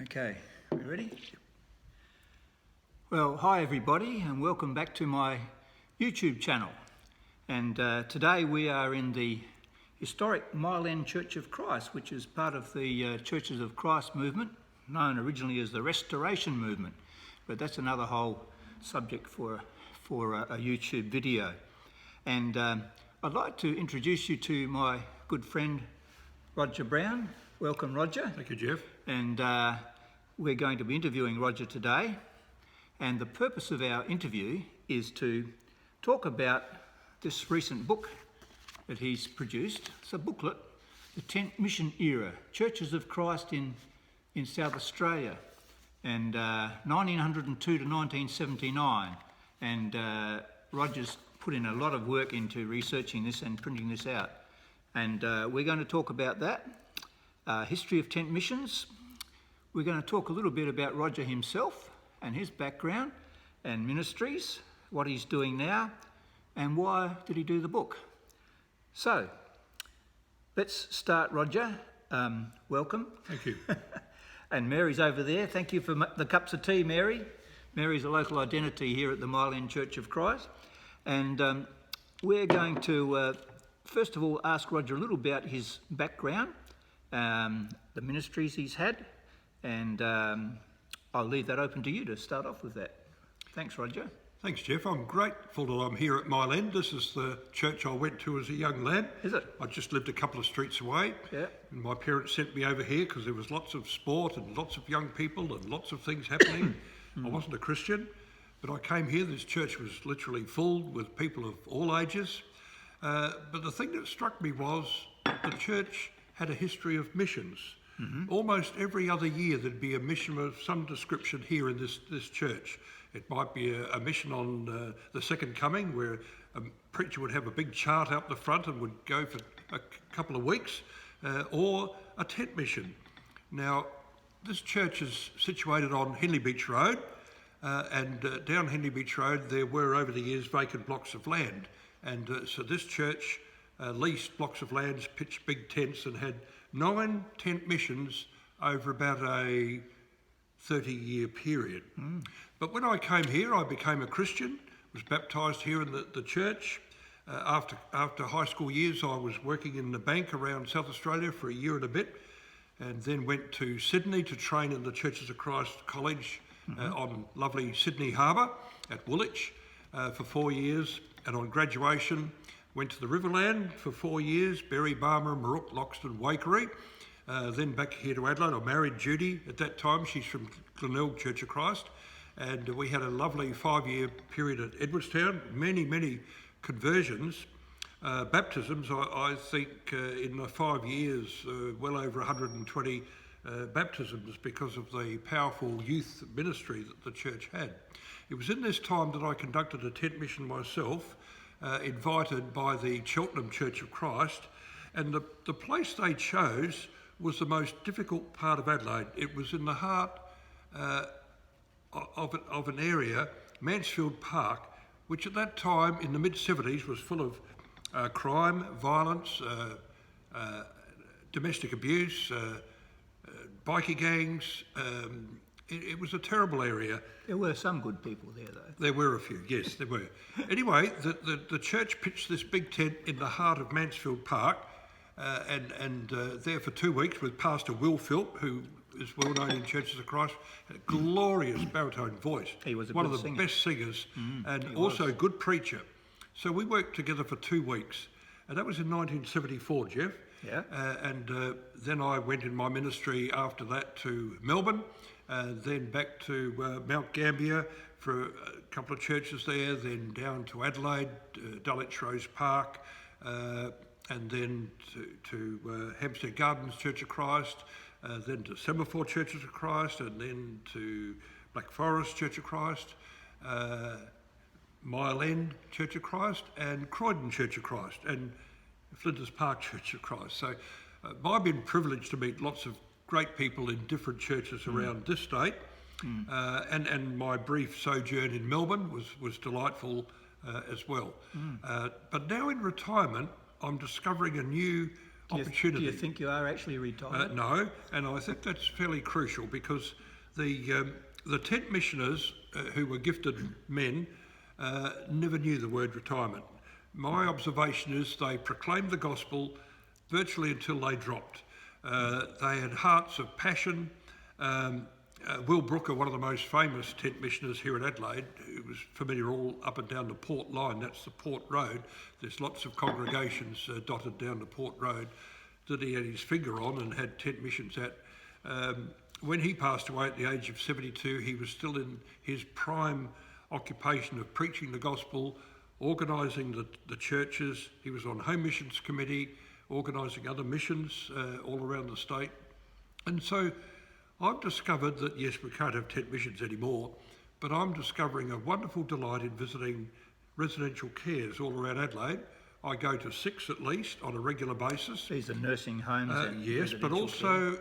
Okay, we ready? Well, hi everybody and welcome back to my YouTube channel. And today we are in the historic Mile End Church of Christ, which is part of the Churches of Christ movement, known originally as the Restoration movement. But that's another whole subject for a YouTube video. And I'd like to introduce you to my good friend Roger Brown. Welcome, Roger. Thank you, Jeff. And we're going to be interviewing Roger today. And the purpose of our interview is to talk about this recent book that he's produced. It's a booklet, The Tent Mission Era, Churches of Christ in South Australia, and 1902 to 1979. And Roger's put in a lot of work into researching this and printing this out. And we're going to talk about that. History of tent missions. We're going to talk a little bit about Roger himself and his background and ministries, what he's doing now, and why did he do the book. So, let's start, Roger. Welcome. Thank you. And Mary's over there. Thank you for the cups of tea, Mary. Mary's a local identity here at the Mile End Church of Christ. And we're going to, first of all, ask Roger a little about his background, the ministries he's had, and I'll leave that open to you to start off with that. Thanks, Roger. Thanks, Jeff. I'm grateful that I'm here at Mile End. This is the church I went to as a young lad. Is it? I just lived a couple of streets away. Yeah. And my parents sent me over here because there was lots of sport and lots of young people and lots of things happening. I wasn't a Christian, but I came here. This church was literally full with people of all ages. But the thing that struck me was the church had a history of missions. Almost every other year there'd be a mission of some description here in this church. It might be a mission on the Second Coming, where a preacher would have a big chart out the front and would go for a couple of weeks, or a tent mission. Now, this church is situated on Henley Beach Road, and down Henley Beach Road there were over the years vacant blocks of land. And so this church leased blocks of land, pitched big tents, and had 9 tent missions over about a 30-year period. But when I came here, I became a Christian, was baptised here in the church. After high school years, I was working in the bank around South Australia for a year and a bit, and then went to Sydney to train in the Churches of Christ College on lovely Sydney Harbour at Woolwich for 4 years. And on graduation, went to the Riverland for 4 years, Berry, Barmer, Marook, Loxton, Waikerie. Then back here to Adelaide. I married Judy at that time. She's from Glenelg Church of Christ. And we had a lovely 5-year period at Edwardstown, many conversions. Baptisms, I think in the 5 years, well over 120 baptisms because of the powerful youth ministry that the church had. It was in this time that I conducted a tent mission myself, invited by the Cheltenham Church of Christ, and the place they chose was the most difficult part of Adelaide. It was in the heart of an area, Mansfield Park, which at that time in the mid-70s was full of crime, violence, domestic abuse, bikie gangs. It was a terrible area. There were some good people there, though. There were a few, yes, there were. Anyway, the church pitched this big tent in the heart of Mansfield Park, and there for 2 weeks with Pastor Will Philp, who is well known in Churches of Christ, had a glorious baritone voice. He was one of the best singers, and also a good preacher. So we worked together for 2 weeks, and that was in 1974, Jeff. Yeah. And then I went in my ministry after that to Melbourne, then back to Mount Gambier for a couple of churches there, then down to Adelaide, Dulwich Rose Park, and then to Hampstead Gardens Church of Christ, then to Semaphore Churches of Christ, and then to Black Forest Church of Christ, Mile End Church of Christ, and Croydon Church of Christ, and Flinders Park Church of Christ. So I've been privileged to meet lots of great people in different churches around this state, and my brief sojourn in Melbourne was delightful as well. But now in retirement, I'm discovering a new opportunity. Do you think you are actually retired? No, and I think that's fairly crucial because the tent missioners who were gifted men never knew the word retirement. My observation is they proclaimed the gospel virtually until they dropped. They had hearts of passion. Will Brooker, one of the most famous tent missioners here in Adelaide, who was familiar all up and down the Port line, that's the Port Road. There's lots of congregations dotted down the Port Road that he had his finger on and had tent missions at. When he passed away at the age of 72, he was still in his prime occupation of preaching the gospel, organising the churches. He was on Home Missions Committee, organising other missions all around the state. And so I've discovered that, yes, we can't have tent missions anymore, but I'm discovering a wonderful delight in visiting residential cares all around Adelaide. I go to 6 at least on a regular basis. These are nursing homes and yes, but also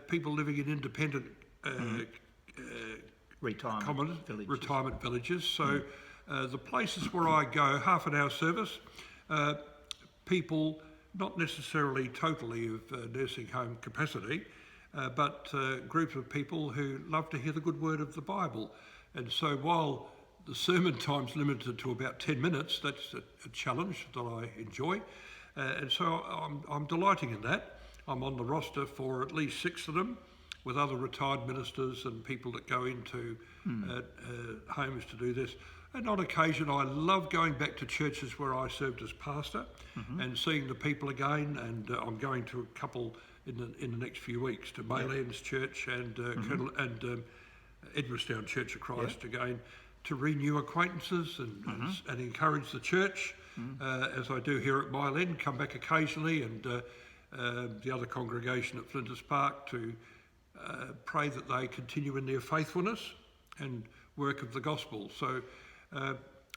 people living in independent retirement villages. So the places where I go, half an hour service, people not necessarily totally of nursing home capacity, but groups of people who love to hear the good word of the Bible. And so while the sermon time's limited to about 10 minutes, that's a challenge that I enjoy. And so I'm delighting in that. I'm on the roster for at least 6 of them, with other retired ministers and people that go into homes to do this. And on occasion, I love going back to churches where I served as pastor and seeing the people again. And I'm going to a couple in the next few weeks to Maylands Church and Edwardstown Church of Christ again, to renew acquaintances and encourage the church, as I do here at Mile End, come back occasionally, and the other congregation at Flinders Park to pray that they continue in their faithfulness and work of the gospel. So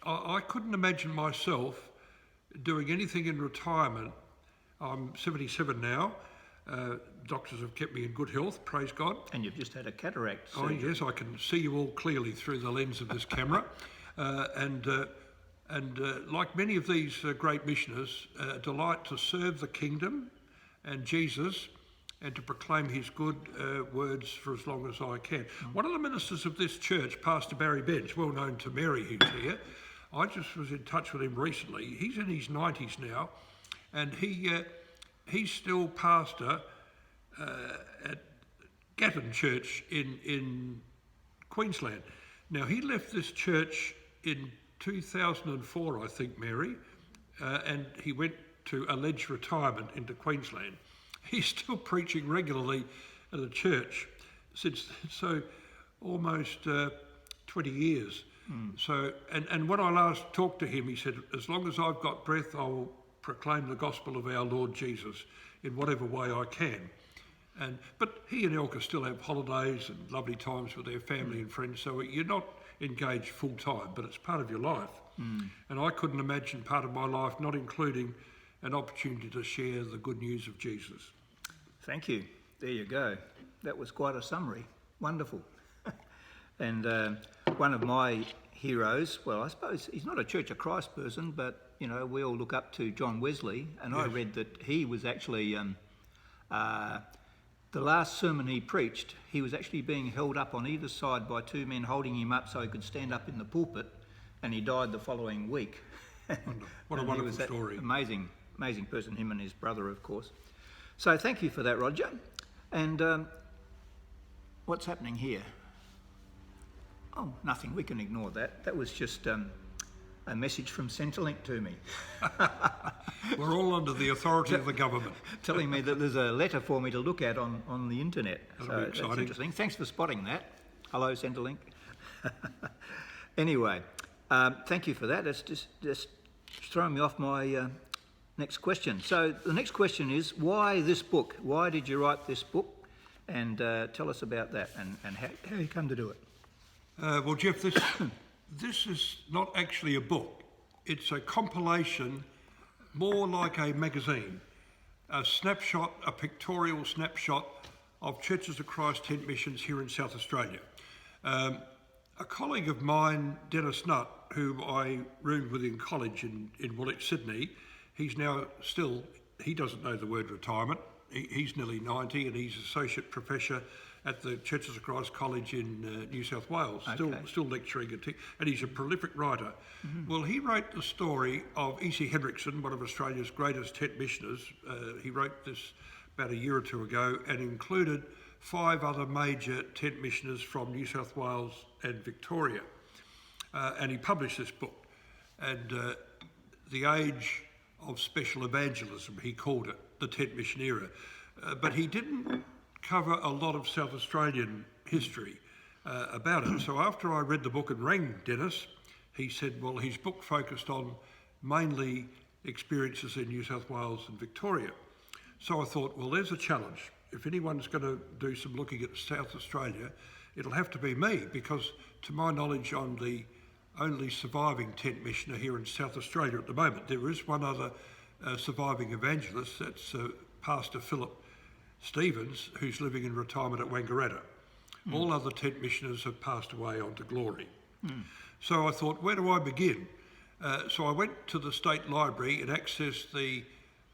I couldn't imagine myself doing anything in retirement. I'm 77 now. Doctors have kept me in good health, praise God. And you've just had a cataract surgery. Oh yes, I can see you all clearly through the lens of this camera. And like many of these great missioners, delight to serve the kingdom and Jesus and to proclaim his good words for as long as I can. One of the ministers of this church, Pastor Barry Bench, well known to Mary who's here, I just was in touch with him recently. He's in his 90s now, and he's still pastor at Gatton Church in Queensland. Now, he left this church in 2004, I think, Mary, and he went to alleged retirement into Queensland. He's still preaching regularly at the church since almost 20 years. So, and when I last talked to him, he said, as long as I've got breath, I will proclaim the gospel of our Lord Jesus in whatever way I can. But he and Elka still have holidays and lovely times with their family and friends, so you're not engaged full time, but it's part of your life. And I couldn't imagine part of my life not including an opportunity to share the good news of Jesus. Thank you. There you go. That was quite a summary. Wonderful. And one of my heroes, well, I suppose he's not a Church of Christ person, but, you know, we all look up to John Wesley, and yes. I read that he was actually, the last sermon he preached, he was actually being held up on either side by 2 men holding him up so he could stand up in the pulpit, and he died the following week. What a wonderful story. Amazing person, him and his brother, of course. So thank you for that, Roger. And what's happening here? Oh, nothing. We can ignore that. That was just a message from Centrelink to me. We're all under the authority of the government. Telling me that there's a letter for me to look at on the internet. That'll be exciting. That's interesting. Thanks for spotting that. Hello, Centrelink. Anyway, thank you for that. It's just throwing me off my next question. So the next question is, why this book? Why did you write this book? And tell us about that and how you come to do it. Well, Jeff, this is not actually a book. It's a compilation, more like a magazine, a snapshot, a pictorial snapshot of Churches of Christ tent missions here in South Australia. A colleague of mine, Dennis Nutt, who I roomed with in college in Woolwich, Sydney, he's now still he doesn't know the word retirement. He's nearly 90 and he's associate professor at the Churches of Christ College in New South Wales, still lecturing, and he's a prolific writer. Well, he wrote the story of E.C. Hendrickson, one of Australia's greatest tent missioners. He wrote this about a year or two ago and included 5 other major tent missioners from New South Wales and Victoria. And he published this book. And The Age of Special Evangelism, he called it, the tent mission era. But he didn't cover a lot of South Australian history about it. So after I read the book and rang Dennis, he said, well, his book focused on mainly experiences in New South Wales and Victoria. So I thought, well, there's a challenge. If anyone's going to do some looking at South Australia, it'll have to be me, because to my knowledge, I'm the only surviving tent missioner here in South Australia at the moment. There is one other surviving evangelist, that's Pastor Philip Stevens, who's living in retirement at Wangaratta. All other tent missioners have passed away on to glory. So I thought, where do I begin? So I went to the State Library and accessed the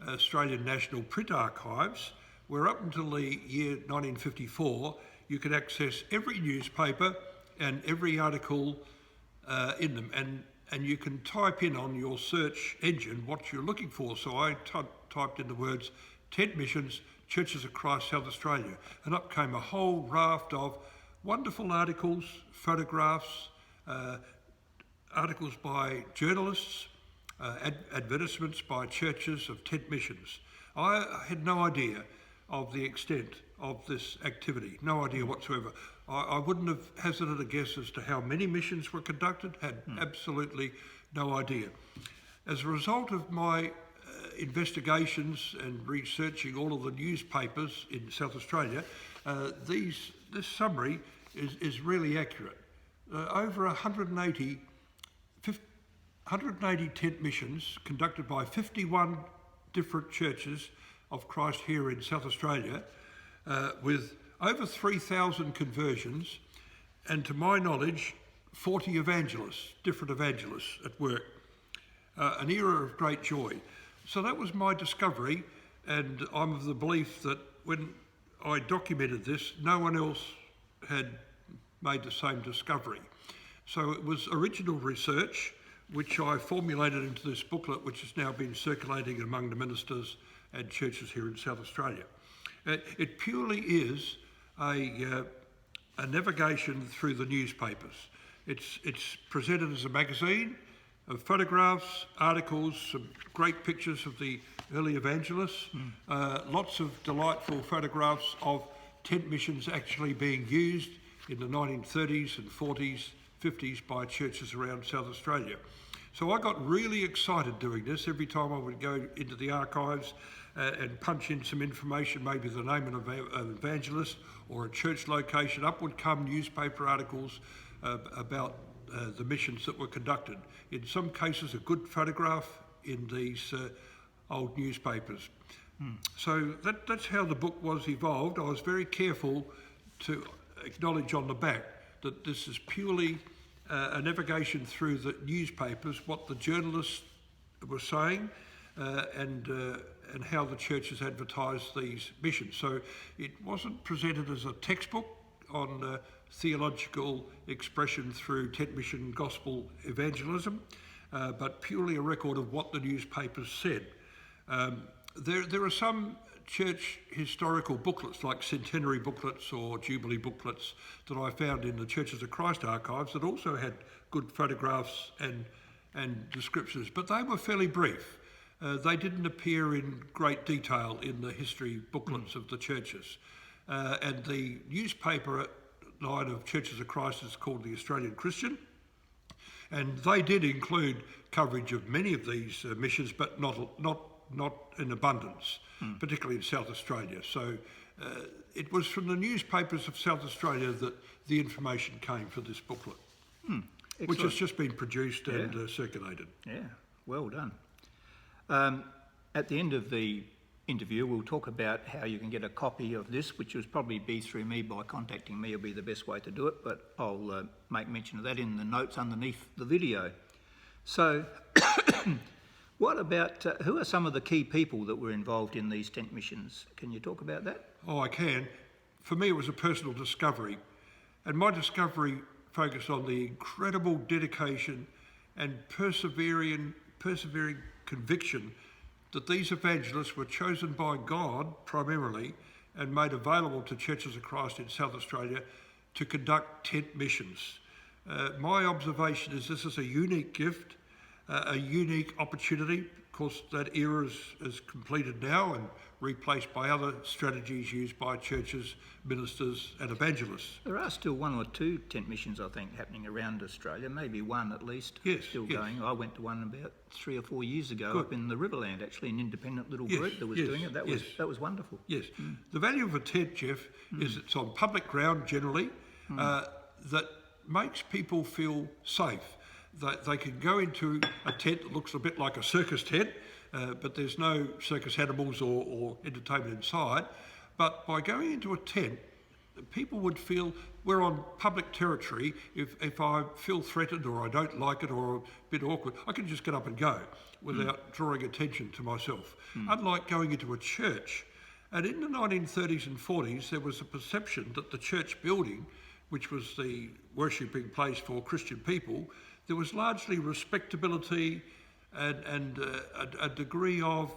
Australian National Print Archives, where up until the year 1954, you could access every newspaper and every article in them, and you can type in on your search engine what you're looking for. So I typed in the words tent missions, Churches of Christ, South Australia, and up came a whole raft of wonderful articles, photographs, articles by journalists, advertisements by churches of tent missions. I had no idea of the extent of this activity, no idea whatsoever. I wouldn't have hazarded a guess as to how many missions were conducted, had absolutely no idea. As a result of my investigations and researching all of the newspapers in South Australia, this summary is really accurate. Over 180 tent missions conducted by 51 different churches of Christ here in South Australia, with over 3,000 conversions, and to my knowledge, 40 evangelists, different evangelists at work. An era of great joy. So that was my discovery, and I'm of the belief that when I documented this, no one else had made the same discovery. So it was original research, which I formulated into this booklet, which has now been circulating among the ministers and churches here in South Australia. It purely is a navigation through the newspapers. It's presented as a magazine of photographs, articles, some great pictures of the early evangelists, lots of delightful photographs of tent missions actually being used in the 1930s and 40s, 50s by churches around South Australia. So I got really excited doing this. Every time I would go into the archives and punch in some information, maybe the name of an evangelist or a church location, up would come newspaper articles about the missions that were conducted. In some cases, a good photograph in these old newspapers. So that's how the book was evolved. I was very careful to acknowledge on the back that this is purely a navigation through the newspapers, what the journalists were saying, and how the churches advertised these missions. So it wasn't presented as a textbook on theological expression through tent mission gospel evangelism, but purely a record of what the newspapers said. There are some church historical booklets, like centenary booklets or jubilee booklets, that I found in the Churches of Christ archives that also had good photographs and descriptions, but they were fairly brief. They didn't appear in great detail in the history booklets of the churches. And the newspaper line of Churches of Christ is called the Australian Christian, and they did include coverage of many of these missions, but not in abundance, particularly in South Australia. So it was from the newspapers of South Australia that the information came for this booklet, which has just been produced and circulated. Yeah, well done. At the end of the interview, we'll talk about how you can get a copy of this, which will probably be through me. By contacting me will be the best way to do it, but I'll make mention of that in the notes underneath the video. So What about, who are some of the key people that were involved in these tent missions? Can you talk about that? Oh, I can. For me, it was a personal discovery. And my discovery focused on the incredible dedication and persevering conviction that these evangelists were chosen by God primarily and made available to churches of Christ in South Australia to conduct tent missions. My observation is this is a unique gift, a unique opportunity. Of course, that era is completed now and replaced by other strategies used by churches, ministers and evangelists. There are still one or two tent missions, I think, happening around Australia, maybe one at least, still going. I went to one about 3 or 4 years ago up in the Riverland, actually, an independent little group that was doing it. That was wonderful. Yes. The value of a tent, Jeff, is it's on public ground generally, that makes people feel safe. They can go into a tent that looks a bit like a circus tent, but there's no circus animals or entertainment inside. But by going into a tent, people would feel we're on public territory. If I feel threatened or I don't like it or a bit awkward, I can just get up and go without drawing attention to myself. Unlike going into a church. And in the 1930s and 40s, there was a perception that the church building, which was the worshipping place for Christian people, there was largely respectability and a degree of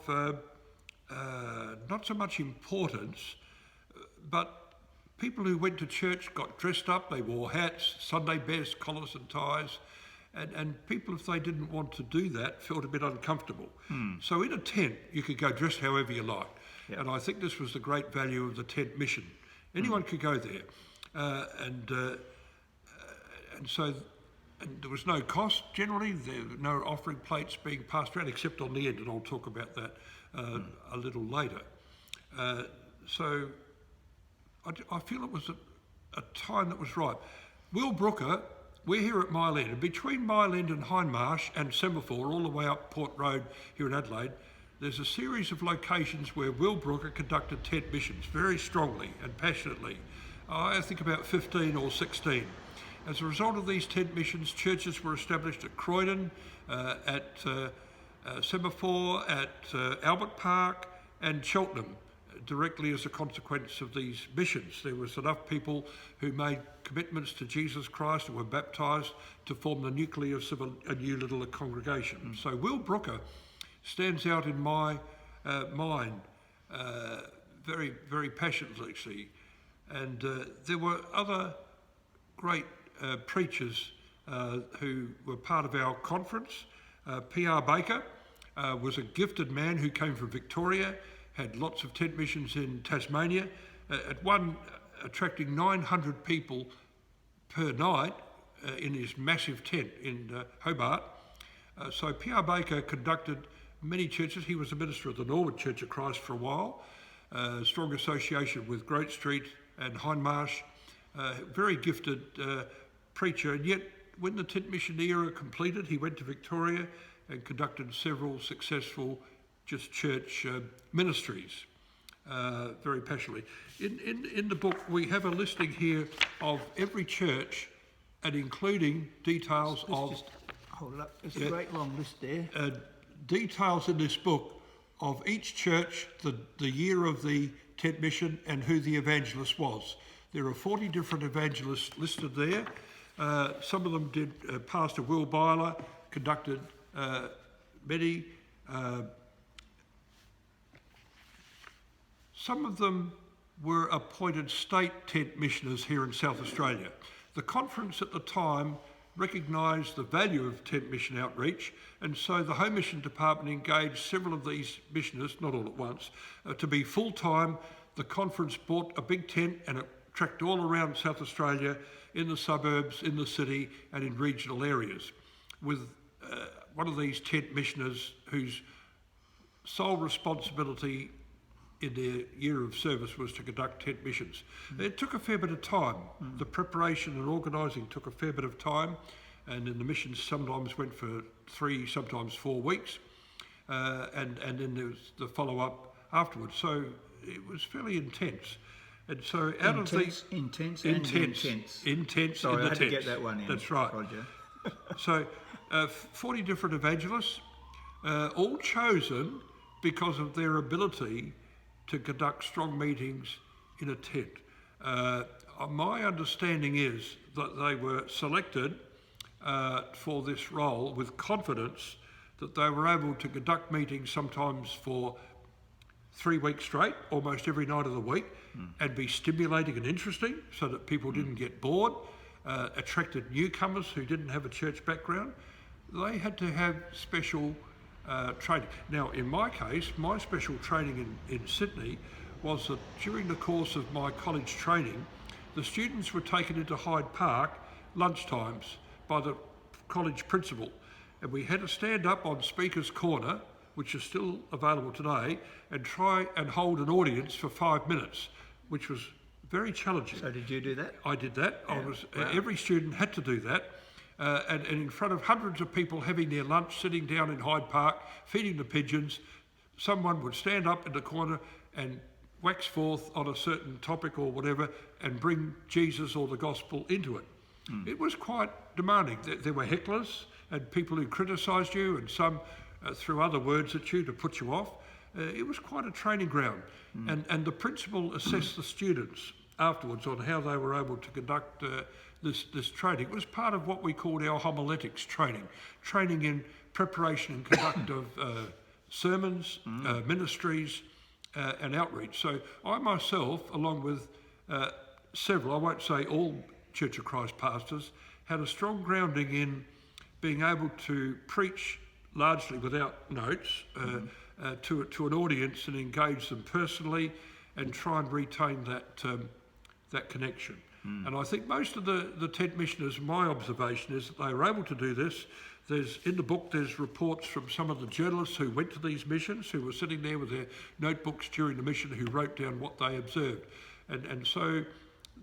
not so much importance, but people who went to church got dressed up, they wore hats, Sunday best, collars and ties, and people, if they didn't want to do that, felt a bit uncomfortable. So in a tent, you could go dressed however you liked. Yep. And I think this was the great value of the tent mission. Anyone could go there. And so there was no cost generally, there were no offering plates being passed around except on the end, and I'll talk about that a little later. So I feel it was a time that was right. Will Brooker, we're here at Mile End, and between Mile End and Hindmarsh and Semaphore, all the way up Port Road here in Adelaide, there's a series of locations where Will Brooker conducted tent missions very strongly and passionately. I think about 15 or 16. As a result of these tent missions, churches were established at Croydon, at Semaphore, at Albert Park and Cheltenham, directly as a consequence of these missions. There was enough people who made commitments to Jesus Christ and were baptised to form the nucleus of a new little congregation. So Will Brooker stands out in my mind very, very passionately. And there were other great preachers who were part of our conference. P.R. Baker was a gifted man who came from Victoria, had lots of tent missions in Tasmania, at one attracting 900 people per night in his massive tent in Hobart. So P.R. Baker conducted many churches. He was a minister of the Norwood Church of Christ for a while, strong association with Grote Street and Hindmarsh, very gifted preacher, and yet when the tent mission era completed, he went to Victoria and conducted several successful just church ministries, very passionately. In the book, we have a listing here of every church and including details of... Just hold it up, there's a great long list there. Details in this book of each church, the year of the tent mission and who the evangelist was. There are 40 different evangelists listed there. Some of them did. Pastor Will Byler conducted many. Some of them were appointed state tent missioners here in South Australia. The conference at the time recognised the value of tent mission outreach, and so the Home Mission Department engaged several of these missioners, not all at once, to be full-time. The conference bought a big tent and it tracked all around South Australia, in the suburbs, in the city and in regional areas, with one of these tent missioners whose sole responsibility in their year of service was to conduct tent missions. It took a fair bit of time. The preparation and organising took a fair bit of time, and then the missions sometimes went for 3, sometimes 4 weeks, and then there was the follow-up afterwards. So it was fairly intense. And so out of these... Intense. Sorry, I had to get that one in. That's right. Roger. So 40 different evangelists. all chosen because of their ability to conduct strong meetings in a tent. My understanding is that they were selected for this role with confidence that they were able to conduct meetings sometimes for 3 weeks straight, almost every night of the week, and be stimulating and interesting so that people didn't get bored, attracted newcomers who didn't have a church background. They had to have special training. Now, in my case, my special training in Sydney was that during the course of my college training, the students were taken into Hyde Park lunchtimes by the college principal, and we had to stand up on Speaker's Corner, which is still available today, and try and hold an audience for 5 minutes, which was very challenging. So did you do that? I did that. Yeah. Every student had to do that. And in front of hundreds of people having their lunch, sitting down in Hyde Park, feeding the pigeons, someone would stand up in the corner and wax forth on a certain topic or whatever and bring Jesus or the gospel into it. It was quite demanding. There were hecklers and people who criticised you, and some threw other words at you to put you off. It was quite a training ground. And the principal assessed the students afterwards on how they were able to conduct this training. It was part of what we called our homiletics training in preparation and conduct of sermons, ministries, and outreach. So I myself, along with several, I won't say all Church of Christ pastors, had a strong grounding in being able to preach largely without notes to an audience and engage them personally and try and retain that connection. And I think most of the tent missioners, my observation is that they were able to do this. In the book, there's reports from some of the journalists who went to these missions, who were sitting there with their notebooks during the mission, who wrote down what they observed. And so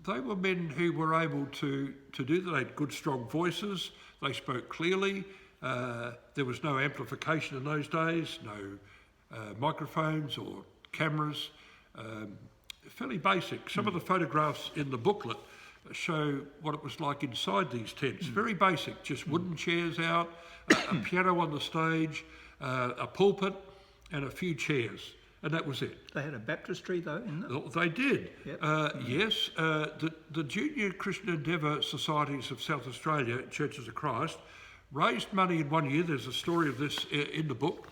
they were men who were able to do that. They had good, strong voices. They spoke clearly. There was no amplification in those days, no microphones or cameras. Fairly basic. Some of the photographs in the booklet show what it was like inside these tents. Very basic, just wooden chairs out, a piano on the stage, a pulpit, and a few chairs, and that was it. They had a baptistry though in them? They did. Yep. Yes, the Junior Christian Endeavour Societies of South Australia, Churches of Christ, raised money in one year, there's a story of this in the book,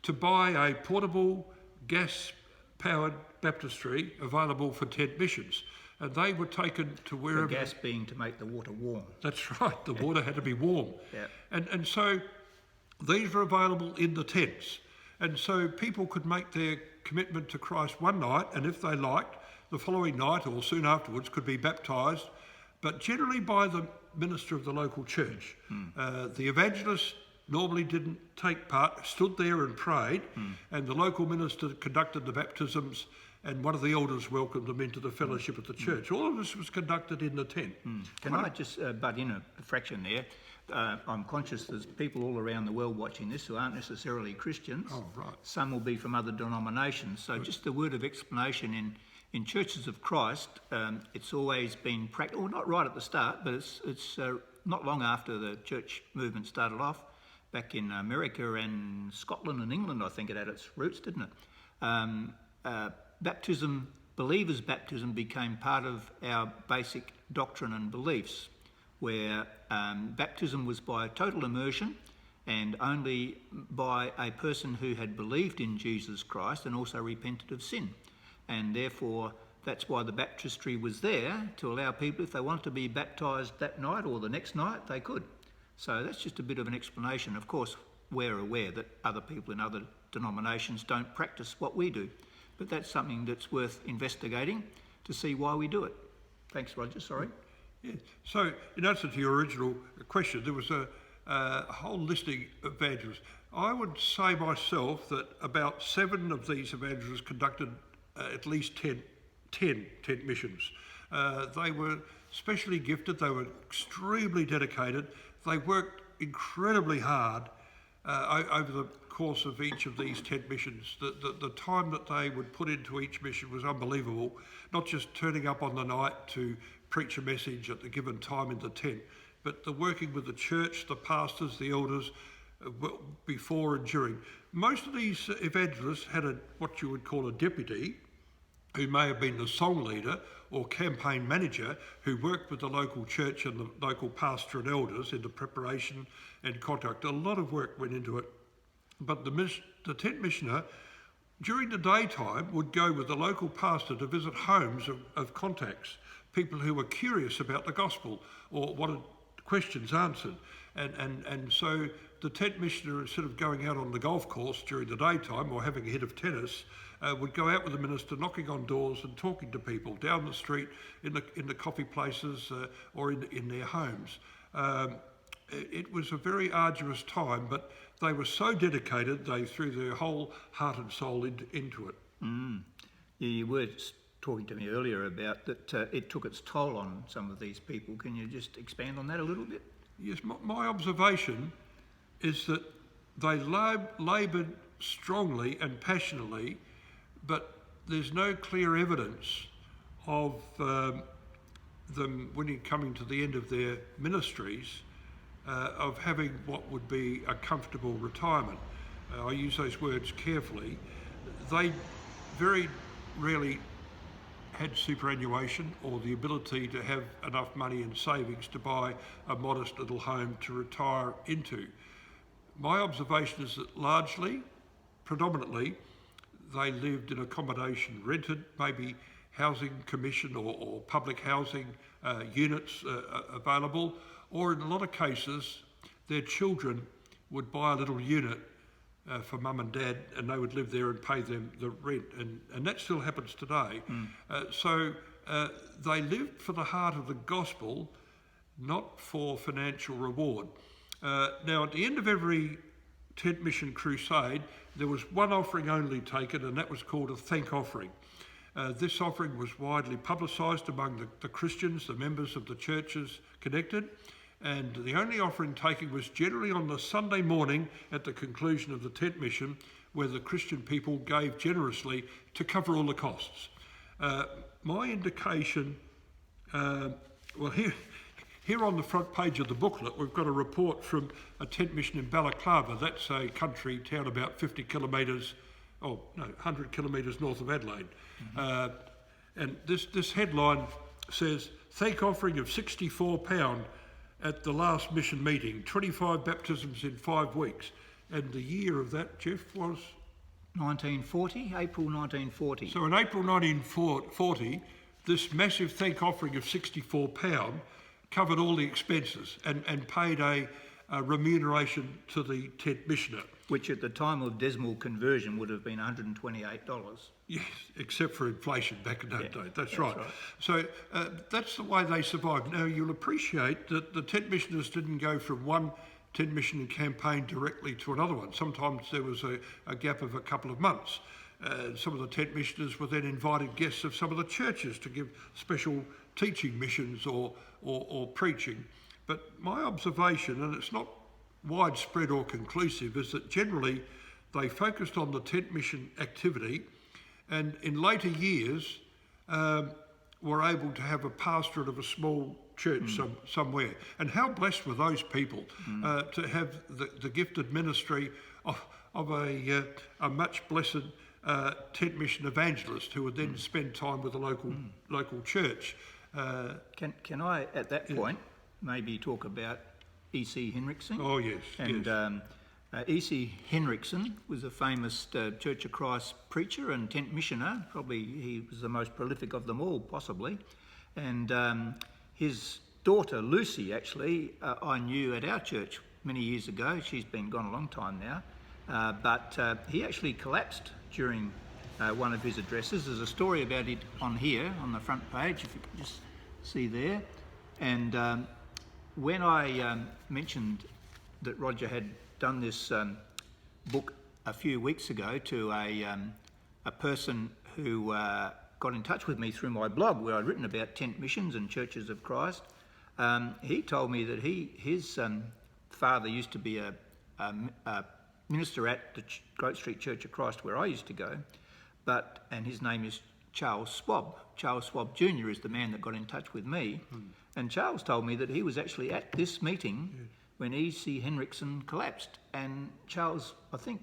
to buy a portable gas-powered baptistry available for tent missions. And they were taken to wherever... The gas being to make the water warm. That's right, the water had to be warm. Yeah. And so these were available in the tents. And so people could make their commitment to Christ one night, and if they liked, the following night or soon afterwards could be baptised, but generally by the minister of the local church. The evangelists normally didn't take part, stood there and prayed, and the local minister conducted the baptisms, and one of the elders welcomed them into the fellowship of the church. All of this was conducted in the tent. Can I just butt in a fraction there? I'm conscious there's people all around the world watching this who aren't necessarily Christians. Oh, right. Some will be from other denominations. So just a word of explanation, in Churches of Christ, it's always been practiced, well, not right at the start, but it's not long after the church movement started off, back in America and Scotland and England, I think it had its roots, didn't it? Baptism, believers' baptism, became part of our basic doctrine and beliefs, where baptism was by total immersion and only by a person who had believed in Jesus Christ and also repented of sin. And therefore, that's why the baptistry was there, to allow people, if they wanted to be baptised that night or the next night, they could. So that's just a bit of an explanation. Of course, we're aware that other people in other denominations don't practice what we do, but that's something that's worth investigating to see why we do it. Thanks, Roger. Sorry. Yeah. So, in answer to your original question, there was a whole listing of evangelists. I would say myself that about 7 of these evangelists conducted at least 10 tent missions. They were specially gifted, they were extremely dedicated, they worked incredibly hard over the course of each of these tent missions. The time that they would put into each mission was unbelievable, not just turning up on the night to preach a message at the given time in the tent, but the working with the church, the pastors, the elders, before and during. Most of these evangelists had what you would call a deputy, who may have been the song leader or campaign manager, who worked with the local church and the local pastor and elders in the preparation and conduct. A lot of work went into it. But the tent missioner, during the daytime, would go with the local pastor to visit homes of contacts, people who were curious about the gospel or wanted questions answered. And so the tent missioner, instead of going out on the golf course during the daytime or having a hit of tennis, would go out with the minister, knocking on doors and talking to people down the street, in the coffee places or in their homes. It was a very arduous time, but they were so dedicated, they threw their whole heart and soul into it. Yeah, you were talking to me earlier about that it took its toll on some of these people. Can you just expand on that a little bit? Yes, my observation is that they laboured strongly and passionately, but there's no clear evidence of them, when you're coming to the end of their ministries, of having what would be a comfortable retirement. I use those words carefully. They very rarely had superannuation or the ability to have enough money in savings to buy a modest little home to retire into. My observation is that largely, predominantly, they lived in accommodation rented, maybe housing commission or public housing units available, or in a lot of cases, their children would buy a little unit for mum and dad, and they would live there and pay them the rent, and that still happens today. So they lived for the heart of the gospel, not for financial reward. Now, at the end of every tent mission crusade, there was one offering only taken, and that was called a thank offering. This offering was widely publicised among the Christians, the members of the churches connected, and the only offering taken was generally on the Sunday morning at the conclusion of the tent mission, where the Christian people gave generously to cover all the costs. My indication, here on the front page of the booklet, we've got a report from a tent mission in Balaclava. That's a country town about 100 kilometres north of Adelaide. And this headline says, "Thank offering of £64 at the last mission meeting, 25 baptisms in 5 weeks." And the year of that, Jeff, was? 1940, April 1940. So in April 1940, this massive thank offering of £64 covered all the expenses and paid a remuneration to the tent missioner. Which at the time of decimal conversion would have been $128. Yes, except for inflation back in that day. That's right. So that's the way they survived. Now, you'll appreciate that the tent missioners didn't go from one tent mission campaign directly to another one. Sometimes there was a gap of a couple of months. Some of the tent missioners were then invited guests of some of the churches to give special teaching missions or preaching. But my observation, and it's not widespread or conclusive, is that generally they focused on the tent mission activity, and in later years were able to have a pastorate of a small church somewhere. And how blessed were those people to have the gifted ministry of a much blessed tent mission evangelist who would then spend time with the local church. Can I, at that point, maybe talk about E.C. Henriksen? Oh, yes. And yes. E.C. Henriksen was a famous Church of Christ preacher and tent missioner. Probably he was the most prolific of them all, possibly. And his daughter, Lucy, actually, I knew at our church many years ago. She's been gone a long time now. But he actually collapsed during one of his addresses. There's a story about it on here, on the front page, if you can just see there. And when I mentioned that Roger had done this book a few weeks ago to a person who got in touch with me through my blog where I'd written about tent missions and churches of Christ, he told me that his father used to be a minister at the Grote Street Church of Christ where I used to go, and his name is Charles Swab. Charles Swab Jr. is the man that got in touch with me. And Charles told me that he was actually at this meeting when E.C. Henriksen collapsed. And Charles, I think,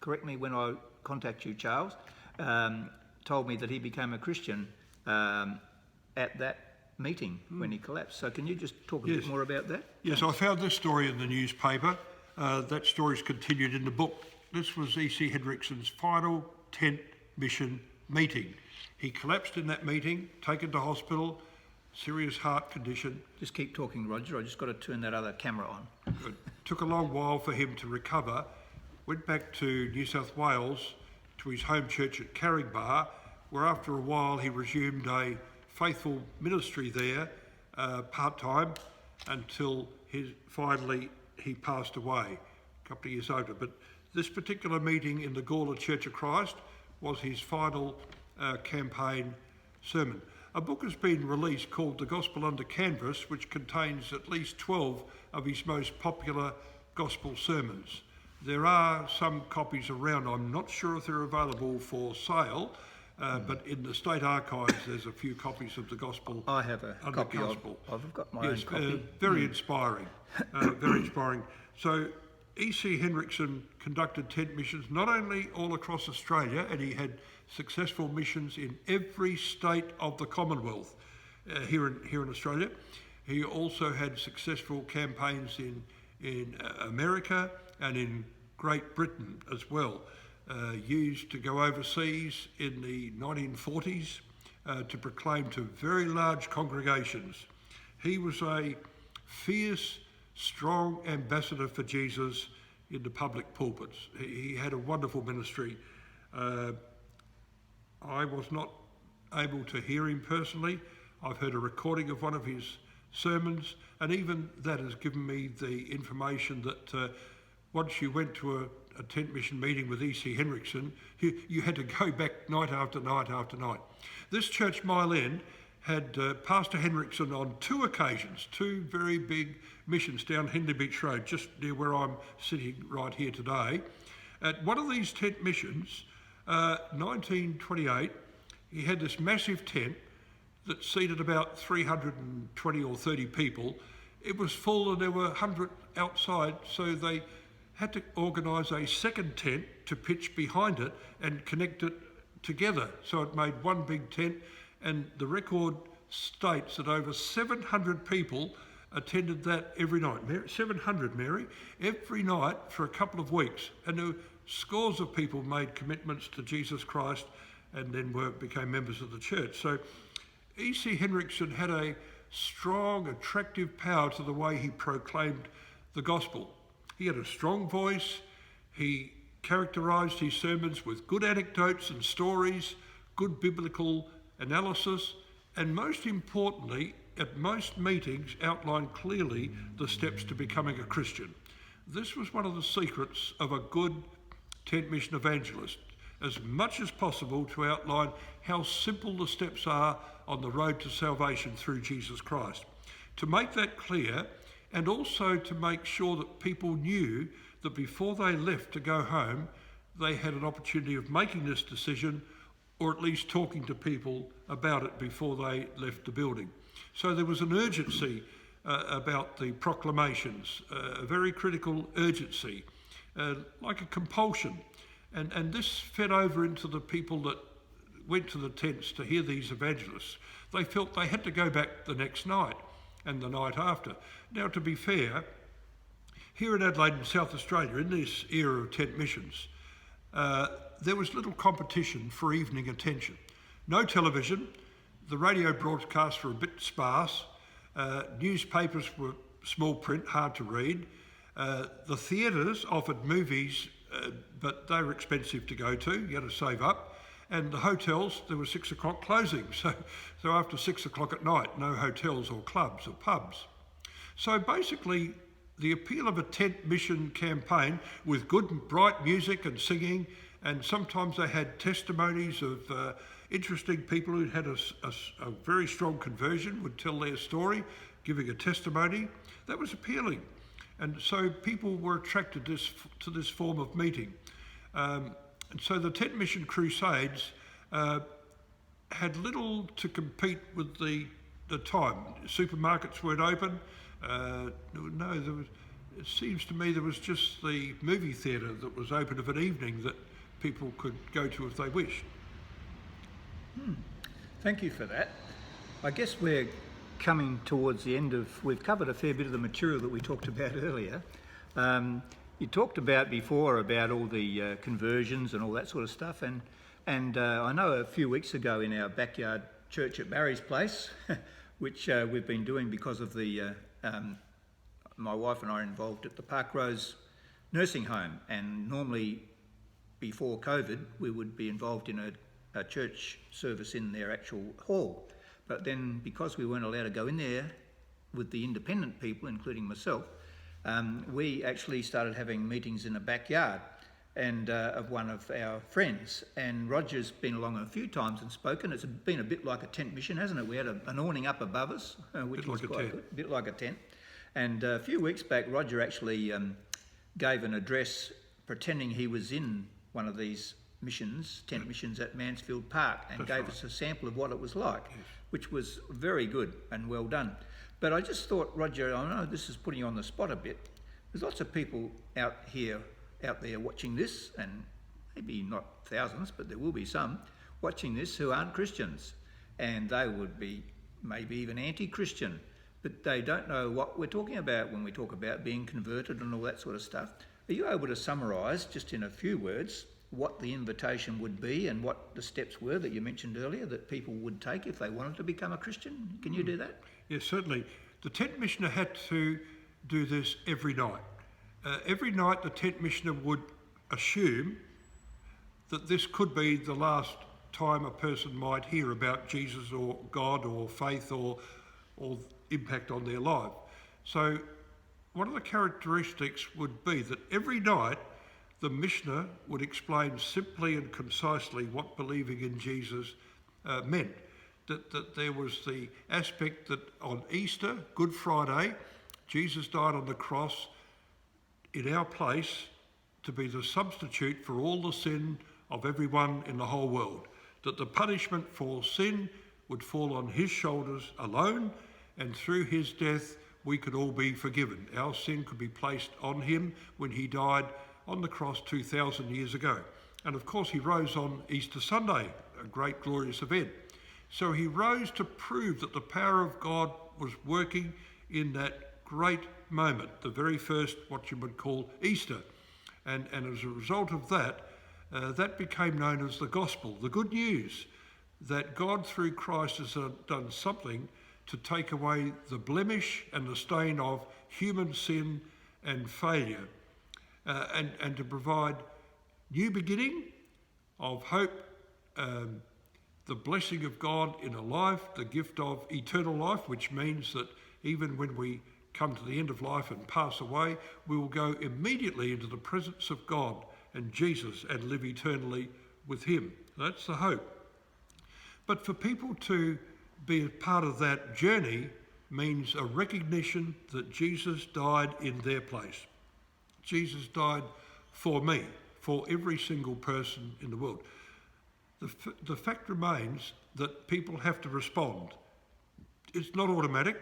correct me when I contact you, Charles, told me that he became a Christian at that meeting when he collapsed. So can you just talk a bit more about that? Yes, I found this story in the newspaper. That story's continued in the book. This was E.C. Henriksen's final tent mission meeting. He collapsed in that meeting, taken to hospital, serious heart condition. Just keep talking, Roger. I just got to turn that other camera on. It took a long while for him to recover. Went back to New South Wales to his home church at Carringbar, where after a while he resumed a faithful ministry there, part-time, until finally he passed away a couple of years later. But this particular meeting in the Gawler Church of Christ was his final campaign sermon. A book has been released called The Gospel Under Canvas, which contains at least 12 of his most popular gospel sermons. There are some copies around. I'm not sure if they're available for sale, but in the State Archives there's a few copies of the Gospel. I have a Under copy Gospel. I've got my own copy. Very inspiring, very inspiring. So E.C. Henriksen conducted tent missions not only all across Australia, and he had successful missions in every state of the Commonwealth here in Australia. He also had successful campaigns in America and in Great Britain as well. Used to go overseas in the 1940s to proclaim to very large congregations. He was a fierce, strong ambassador for Jesus in the public pulpits. He had a wonderful ministry. I was not able to hear him personally. I've heard a recording of one of his sermons, and even that has given me the information that once you went to a tent mission meeting with E.C. Henriksen, you had to go back night after night after night. This church, Mile End, had Pastor Henriksen on two occasions, two very big missions down Henley Beach Road, just near where I'm sitting right here today. At one of these tent missions, 1928, he had this massive tent that seated about 320 or 30 people. It was full and there were 100 outside, so they had to organise a second tent to pitch behind it and connect it together. So it made one big tent, and the record states that over 700 people attended that every night. 700, Mary, every night for a couple of weeks. And there were scores of people made commitments to Jesus Christ and then became members of the church. So E.C. Henriksen had a strong, attractive power to the way he proclaimed the gospel. He had a strong voice. He characterised his sermons with good anecdotes and stories, good biblical analysis, and most importantly, at most meetings outlined clearly the steps to becoming a Christian. This was one of the secrets of a good tent mission evangelist, as much as possible to outline how simple the steps are on the road to salvation through Jesus Christ. To make that clear, and also to make sure that people knew that before they left to go home, they had an opportunity of making this decision, or at least talking to people about it before they left the building. So there was an urgency about the proclamations, a very critical urgency, like a compulsion. And this fed over into the people that went to the tents to hear these evangelists. They felt they had to go back the next night and the night after. Now, to be fair, here in Adelaide in South Australia, in this era of tent missions, there was little competition for evening attention. No television, the radio broadcasts were a bit sparse, newspapers were small print, hard to read. The theatres offered movies, but they were expensive to go to, you had to save up. And the hotels, there were 6 o'clock closing. So after 6 o'clock at night, no hotels or clubs or pubs. So basically, the appeal of a tent mission campaign with good and bright music and singing, and sometimes they had testimonies of interesting people who had a very strong conversion, would tell their story, giving a testimony. That was appealing. And so people were attracted to this form of meeting. And so the tent mission crusades had little to compete with the time. Supermarkets weren't open. it seems to me there was just the movie theatre that was open of an evening that people could go to if they wished. Thank you for that. I guess we're coming towards the end of, we've covered a fair bit of the material that we talked about earlier. You talked about before about all the conversions and all that sort of stuff, and I know a few weeks ago in our backyard church at Barry's place, which we've been doing because of the, my wife and I are involved at the Park Rose nursing home, and normally before COVID we would be involved in a church service in their actual hall. But then because we weren't allowed to go in there with the independent people, including myself, we actually started having meetings in the backyard and of one of our friends. And Roger's been along a few times and spoken. It's been a bit like a tent mission, hasn't it? We had an awning up above us, which was quite good, a bit like a tent. And a few weeks back, Roger actually gave an address pretending he was in one of these missions, tent missions at Mansfield Park, and gave us a sample of what it was like, which was very good and well done. But I just thought, Roger, I know this is putting you on the spot a bit. There's lots of people out there watching this, and maybe not thousands, but there will be some watching this who aren't Christians, and they would be maybe even anti-Christian, but they don't know what we're talking about when we talk about being converted and all that sort of stuff. Are you able to summarise, just in a few words, what the invitation would be and what the steps were that you mentioned earlier that people would take if they wanted to become a Christian? Can you do that? Yes, certainly. The tent missioner had to do this every night. Every night the tent missioner would assume that this could be the last time a person might hear about Jesus or God or faith or impact on their life. So one of the characteristics would be that every night the missioner would explain simply and concisely what believing in Jesus meant. That there was the aspect that on Easter, Good Friday, Jesus died on the cross in our place to be the substitute for all the sin of everyone in the whole world. That the punishment for sin would fall on his shoulders alone, and through his death we could all be forgiven. Our sin could be placed on him when he died on the cross 2,000 years ago. And of course he rose on Easter Sunday, a great glorious event. So he rose to prove that the power of God was working in that great moment, the very first, what you would call Easter. And as a result of that, that became known as the gospel, the good news that God through Christ has done something to take away the blemish and the stain of human sin and failure, and to provide new beginning of hope, the blessing of God in a life, the gift of eternal life, which means that even when we come to the end of life and pass away, we will go immediately into the presence of God and Jesus and live eternally with him. That's the hope. But for people to be a part of that journey means a recognition that Jesus died in their place. Jesus died for me, for every single person in the world. The fact remains that people have to respond. It's not automatic.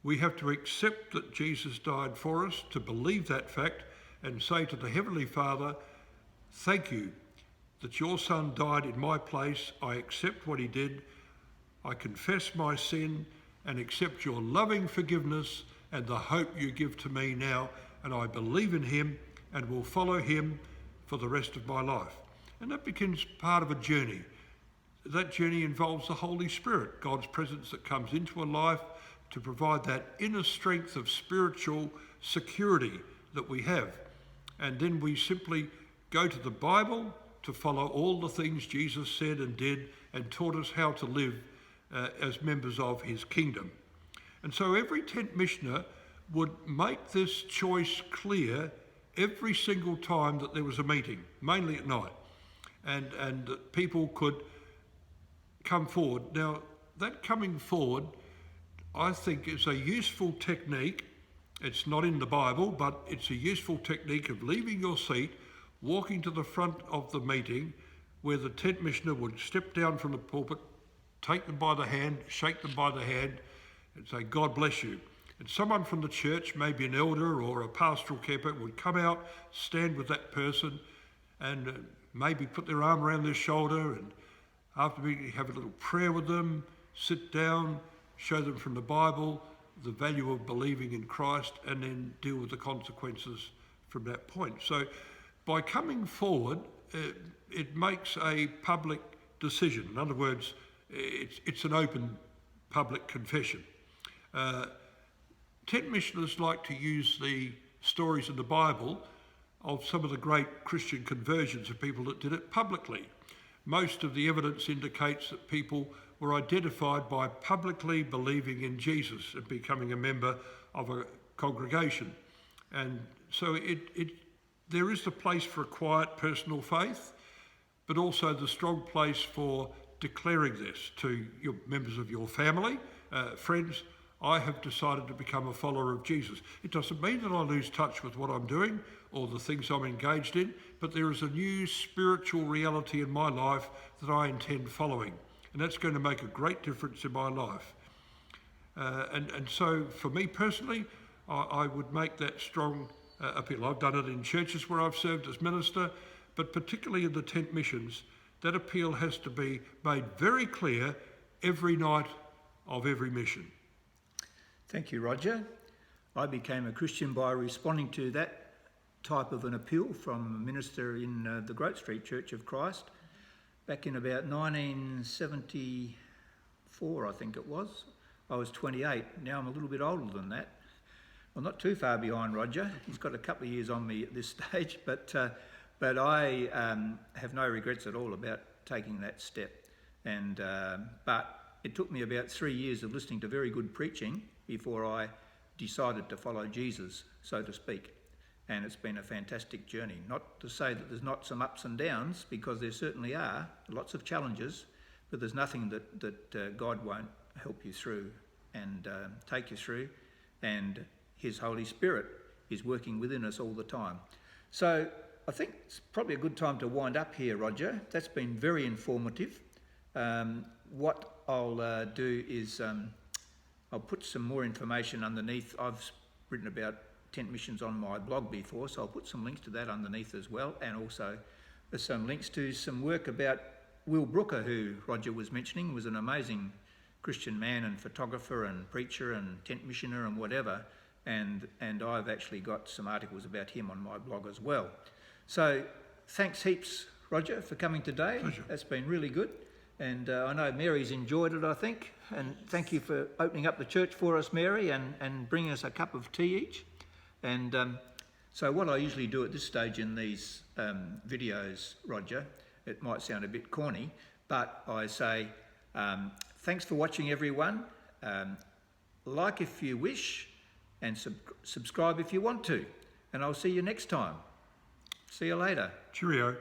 We have to accept that Jesus died for us, to believe that fact, and say to the Heavenly Father, thank you that your Son died in my place. I accept what he did. I confess my sin and accept your loving forgiveness and the hope you give to me now, and I believe in him and will follow him for the rest of my life. And that becomes part of a journey. That journey involves the Holy Spirit, God's presence that comes into a life to provide that inner strength of spiritual security that we have. And then we simply go to the Bible to follow all the things Jesus said and did and taught us how to live as members of his kingdom. And so every tent missioner would make this choice clear every single time that there was a meeting, mainly at night, and that people could come forward. Now, that coming forward, I think, is a useful technique. It's not in the Bible, but it's a useful technique of leaving your seat, walking to the front of the meeting, where the tent missioner would step down from the pulpit, take them by the hand, shake them by the hand, and say, God bless you. And someone from the church, maybe an elder or a pastoral keeper, would come out, stand with that person and maybe put their arm around their shoulder, and after we have a little prayer with them, sit down, show them from the Bible the value of believing in Christ, and then deal with the consequences from that point. So by coming forward, it makes a public decision. In other words, it's an open public confession. Tent missioners like to use the stories in the Bible of some of the great Christian conversions of people that did it publicly. Most of the evidence indicates that people were identified by publicly believing in Jesus and becoming a member of a congregation. And so there is the place for a quiet personal faith, but also the strong place for declaring this to your members of your family, friends. I have decided to become a follower of Jesus. It doesn't mean that I lose touch with what I'm doing or the things I'm engaged in, but there is a new spiritual reality in my life that I intend following. And that's going to make a great difference in my life. And so for me personally, I would make that strong appeal. I've done it in churches where I've served as minister, but particularly in the tent missions, that appeal has to be made very clear every night of every mission. Thank you, Roger. I became a Christian by responding to that type of an appeal from a minister in the Grove Street Church of Christ back in about 1974, I think it was. I was 28. Now I'm a little bit older than that. Well, not too far behind Roger. He's got a couple of years on me at this stage, but I have no regrets at all about taking that step. But it took me about 3 years of listening to very good preaching before I decided to follow Jesus, so to speak. And it's been a fantastic journey. Not to say that there's not some ups and downs, because there certainly are, lots of challenges, but there's nothing that God won't help you through and take you through, and his Holy Spirit is working within us all the time. So I think it's probably a good time to wind up here, Roger. That's been very informative. What I'll do is I'll put some more information underneath. I've written about tent missions on my blog before, so I'll put some links to that underneath as well, and also some links to some work about Will Brooker, who Roger was mentioning, was an amazing Christian man and photographer and preacher and tent missioner and whatever, and I've actually got some articles about him on my blog as well. So thanks heaps, Roger, for coming today. Pleasure. That's been really good. And I know Mary's enjoyed it, I think. And thank you for opening up the church for us, Mary, and bringing us a cup of tea each. And so what I usually do at this stage in these videos, Roger, it might sound a bit corny, but I say, thanks for watching, everyone. Like if you wish, and subscribe if you want to. And I'll see you next time. See you later. Cheerio.